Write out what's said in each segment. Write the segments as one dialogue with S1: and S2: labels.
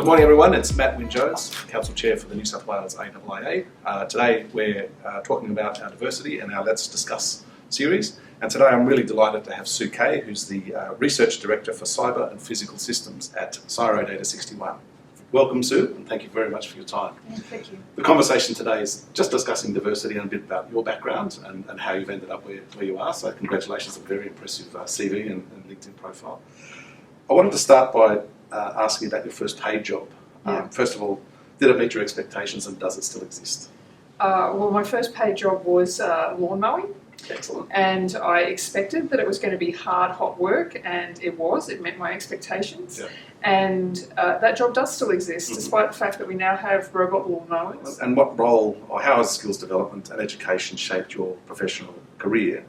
S1: morning everyone, it's Matt Wynn-Jones, Council Chair for the New South Wales AIIA. Today we're talking about our diversity and our Let's Discuss series. And today I'm really delighted to have Sue Keay, who's the Research Director for Cyber and Physical Systems at CSIRO Data61. Welcome, Sue, and thank you very much for your time.
S2: Thank you.
S1: The conversation today is just discussing diversity and a bit about your background and how you've ended up where you are. So congratulations, a very impressive CV and LinkedIn profile. I wanted to start by asking about your first paid job. First of all, did it meet your expectations and does it still exist?
S2: Well, my first paid job was lawn mowing.
S1: Excellent.
S2: And I expected that it was going to be hard, hot work, and it was. It met my expectations. Yeah. And that job does still exist, despite the fact that we now have robot lawn mowers.
S1: And what role, or how has skills development and education shaped your professional career?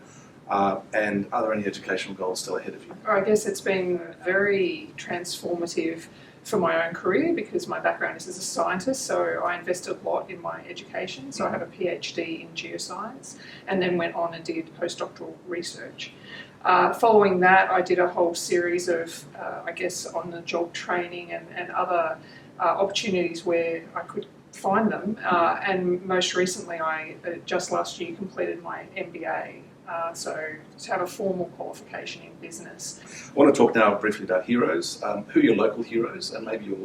S1: And are there any educational goals still ahead of you?
S2: I guess it's been very transformative for my own career because my background is as a scientist, so I invested a lot in my education. So I have a PhD in geoscience and then went on and did postdoctoral research. Following that, I did a whole series of, on-the-job training and other opportunities where I could find them. And most recently, I just last year completed my MBA. So to have a formal qualification in business.
S1: I want to talk now briefly about heroes. Who are your local heroes and maybe your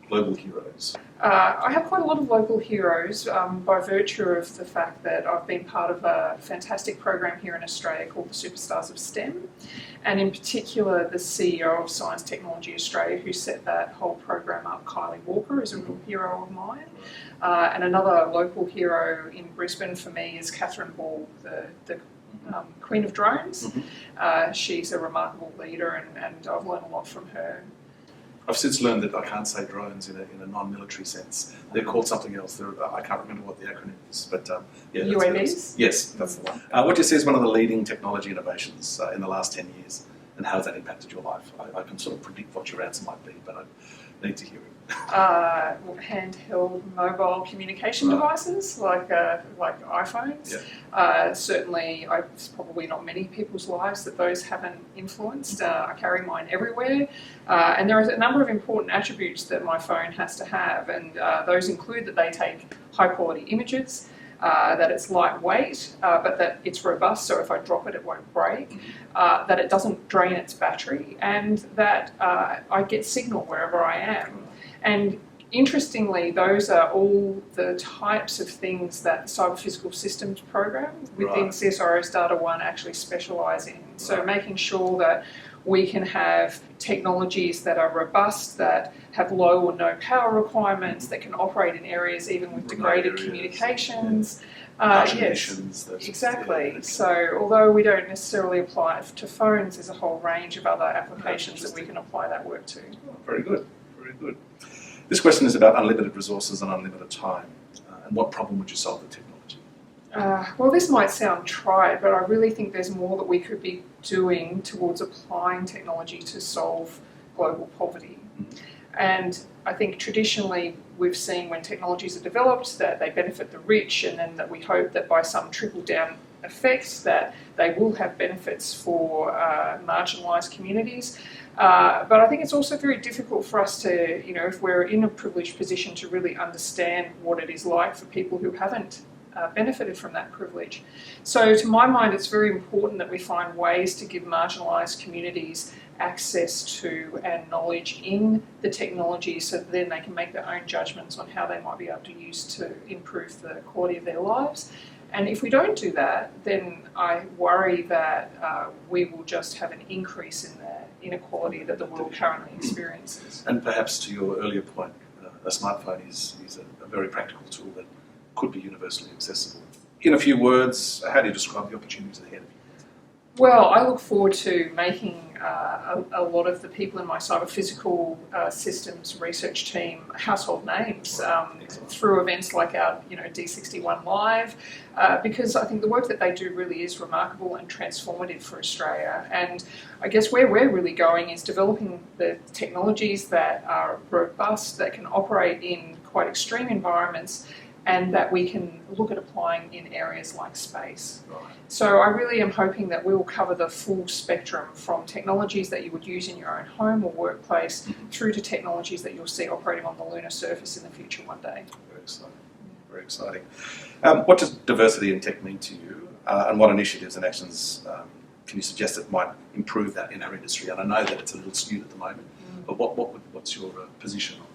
S1: global heroes?
S2: I have quite a lot of local heroes by virtue of the fact that I've been part of a fantastic program here in Australia called the Superstars of STEM, and in particular the CEO of Science Technology Australia who set that whole program up, Kylie Walker, is a real hero of mine. And another local hero in Brisbane for me is Catherine Ball, the Queen of Drones. She's a remarkable leader and I've learned a lot from her.
S1: I've since learned that I can't say drones in a non-military sense. They're called something else. I can't remember what the acronym is, but yeah.
S2: UAVs?
S1: Yes, that's the one. What do you see as one of the leading technology innovations in the last 10 years, and how has that impacted your life? I can sort of predict what your answer might be, but I need to hear it.
S2: Handheld mobile communication devices like iPhones. Yeah. Certainly, it's probably not many people's lives that those haven't influenced. I carry mine everywhere, and there are a number of important attributes that my phone has to have, and those include that they take high-quality images, that it's lightweight, but that it's robust, so if I drop it, it won't break, that it doesn't drain its battery, and that I get signal wherever I am. And interestingly, those are all the types of things that the Cyber Physical Systems program within CSIRO's Data61 actually specialise in. So making sure that we can have technologies that are robust, that have low or no power requirements, that can operate in areas even with degraded communications.
S1: Yes,
S2: exactly. So although we don't necessarily apply it to phones, there's a whole range of other applications that we can apply that work to.
S1: Very good, very good. This question is about unlimited resources and unlimited time. And what problem would you solve with technology?
S2: Well, this might sound trite, but I really think there's more that we could be doing towards applying technology to solve global poverty. And I think traditionally we've seen when technologies are developed that they benefit the rich, and then that we hope that by some trickle-down effect that they will have benefits for marginalised communities. But I think it's also very difficult for us to, if we're in a privileged position, to really understand what it is like for people who haven't benefited from that privilege. So to my mind, it's very important that we find ways to give marginalised communities access to and knowledge in the technology so that then they can make their own judgments on how they might be able to use to improve the quality of their lives. And if we don't do that, then I worry that we will just have an increase in the inequality that the world currently experiences.
S1: And perhaps to your earlier point, a smartphone is a very practical tool that could be universally accessible. In a few words, how do you describe the opportunities ahead of you?
S2: Well, I look forward to making a lot of the people in my cyber physical systems research team household names through events like our D61 Live, because I think the work that they do really is remarkable and transformative for Australia. And I guess where we're really going is developing the technologies that are robust, that can operate in quite extreme environments, and that we can look at applying in areas like space.
S1: Right.
S2: So I really am hoping that we will cover the full spectrum from technologies that you would use in your own home or workplace through to technologies that you'll see operating on the lunar surface in the future one day.
S1: Very exciting. Very exciting. What does diversity in tech mean to you, and what initiatives and actions can you suggest that might improve that in our industry? And I know that it's a little skewed at the moment, but what's your position on that?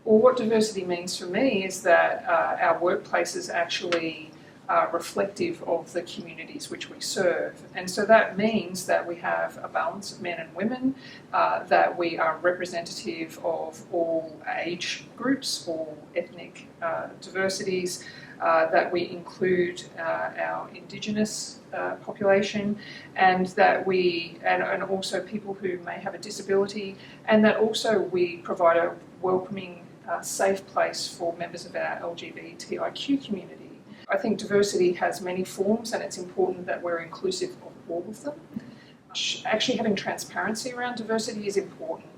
S2: Well, what diversity means for me is that our workplaces actually are reflective of the communities which we serve. And so that means that we have a balance of men and women, that we are representative of all age groups, all ethnic diversities, that we include our Indigenous population, and that and also people who may have a disability, and that also we provide a welcoming, safe place for members of our LGBTIQ community. I think diversity has many forms, and it's important that we're inclusive of all of them. Actually having transparency around diversity is important.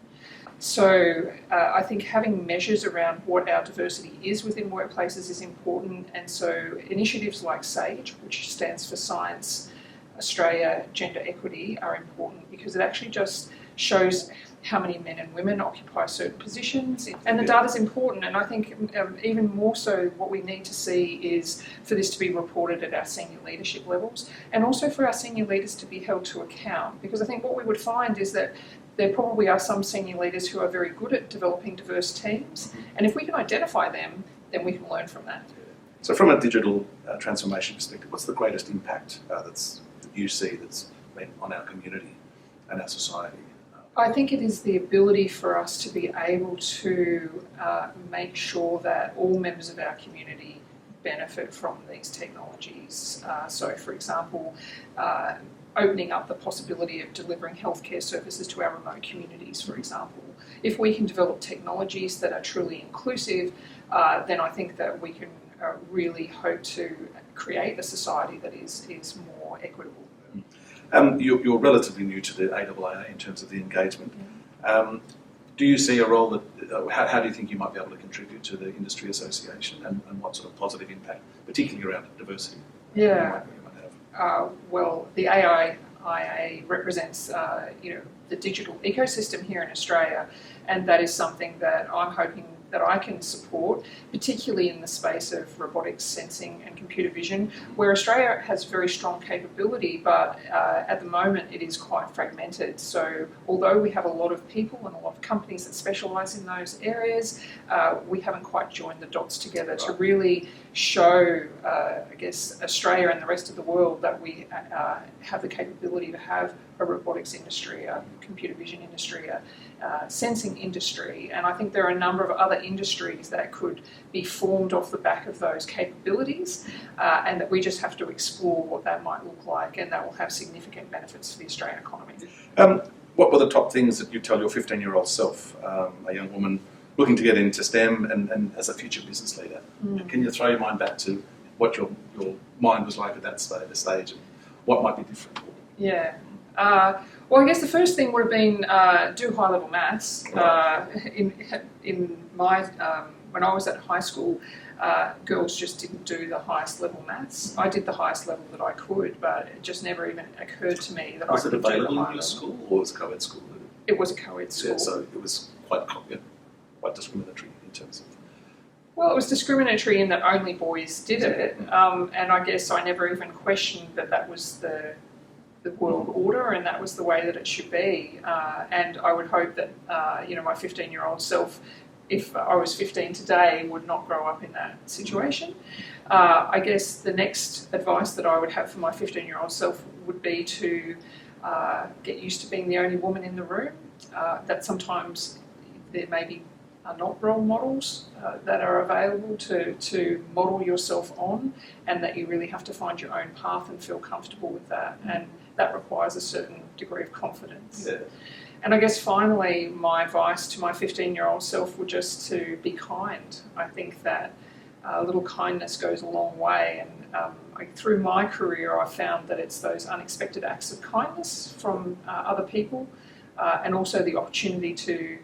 S2: So I think having measures around what our diversity is within workplaces is important, and so initiatives like SAGE, which stands for Science Australia Gender Equity, are important because it actually just shows how many men and women occupy certain positions, and the data is important. And I think even more so what we need to see is for this to be reported at our senior leadership levels, and also for our senior leaders to be held to account, because I think what we would find is that there probably are some senior leaders who are very good at developing diverse teams, and if we can identify them, then we can learn from that.
S1: So from a digital transformation perspective, what's the greatest impact that you see that's been on our community and our society?
S2: I think it is the ability for us to be able to make sure that all members of our community benefit from these technologies. So, for example, opening up the possibility of delivering healthcare services to our remote communities, for example. If we can develop technologies that are truly inclusive, then I think that we can really hope to create a society that is more equitable.
S1: You're relatively new to the AIIA in terms of the engagement. Do you see a role that, how do you think you might be able to contribute to the industry association, and what sort of positive impact, particularly around diversity?
S2: Yeah. Well, the AIIA represents the digital ecosystem here in Australia, and that is something that I'm hoping that I can support, particularly in the space of robotics, sensing and computer vision, where Australia has very strong capability, but at the moment it is quite fragmented. So although we have a lot of people and a lot of companies that specialise in those areas, we haven't quite joined the dots together to really show, Australia and the rest of the world that we have the capability to have a robotics industry, a computer vision industry, a sensing industry, and I think there are a number of other industries that could be formed off the back of those capabilities, and that we just have to explore what that might look like, and that will have significant benefits for the Australian economy.
S1: What were the top things that you tell your 15-year-old self, a young woman looking to get into STEM and as a future business leader? Can you throw your mind back to what your mind was like at that stage, and what might be different?
S2: Yeah. Well, I guess the first thing would have been do high-level maths. In my when I was at high school, girls just didn't do the highest level maths. I did the highest level that I could, but it just never even occurred to me that I could do the high level. Was it available in your school, or was it a co-ed school? It was a co-ed school.
S1: Yeah, so it was quite discriminatory in terms of...
S2: Well, it was discriminatory in that only boys did it, and I guess I never even questioned that was the world order, and that was the way that it should be. And I would hope that my 15-year-old self, if I was 15 today, would not grow up in that situation. I guess the next advice that I would have for my 15-year-old self would be to get used to being the only woman in the room. That sometimes there maybe are not role models that are available to model yourself on, and that you really have to find your own path and feel comfortable with that, and that requires a certain degree of confidence. Yeah. And I guess finally my advice to my 15-year-old self would just to be kind. I think that a little kindness goes a long way, and through my career I found that it's those unexpected acts of kindness from other people, and also the opportunity to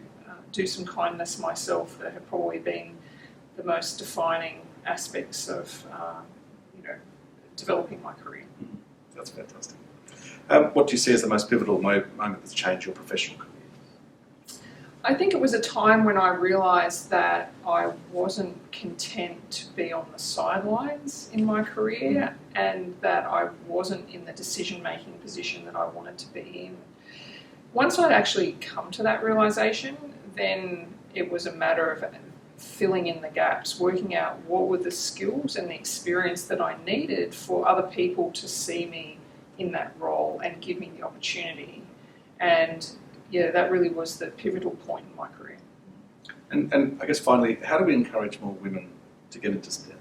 S2: do some kindness myself that have probably been the most defining aspects of developing my career.
S1: That's fantastic. What do you see as the most pivotal moment that's changed your professional career?
S2: I think it was a time when I realised that I wasn't content to be on the sidelines in my career, and that I wasn't in the decision-making position that I wanted to be in. Once I'd actually come to that realisation, then it was a matter of filling in the gaps, working out what were the skills and the experience that I needed for other people to see me in that role and give me the opportunity. And yeah, that really was the pivotal point in my career.
S1: And I guess finally, how do we encourage more women to get into STEM?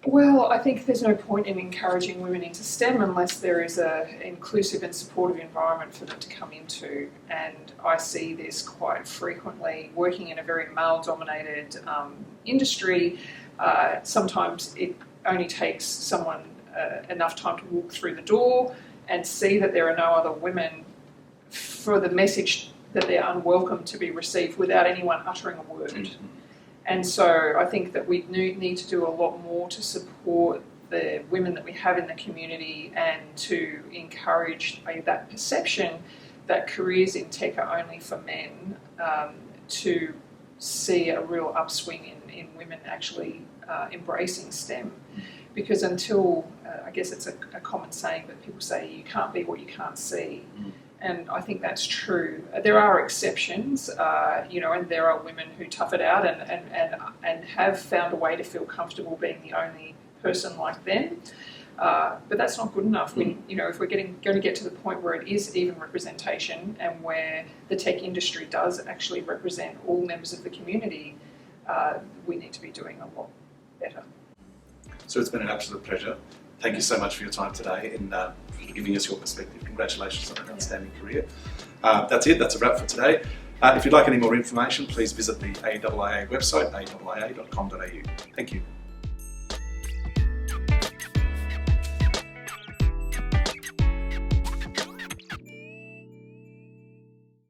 S2: Well, I think there's no point in encouraging women into STEM unless there is an inclusive and supportive environment for them to come into. And I see this quite frequently working in a very male-dominated industry. Sometimes it only takes someone enough time to walk through the door and see that there are no other women for the message that they're unwelcome to be received without anyone uttering a word. Mm-hmm. And so I think that we need to do a lot more to support the women that we have in the community and to encourage that perception that careers in tech are only for men, to see a real upswing in women actually embracing STEM. Because until, I guess it's a common saying, but people say you can't be what you can't see. And I think that's true. There are exceptions, and there are women who tough it out and have found a way to feel comfortable being the only person like them. But that's not good enough. If we're going to get to the point where it is even representation and where the tech industry does actually represent all members of the community, we need to be doing a lot better.
S1: So it's been an absolute pleasure. Thank you so much for your time today and giving us your perspective. Congratulations on an outstanding career. That's it. That's a wrap for today. If you'd like any more information, please visit the AIIA website, aiia.com.au. Thank you.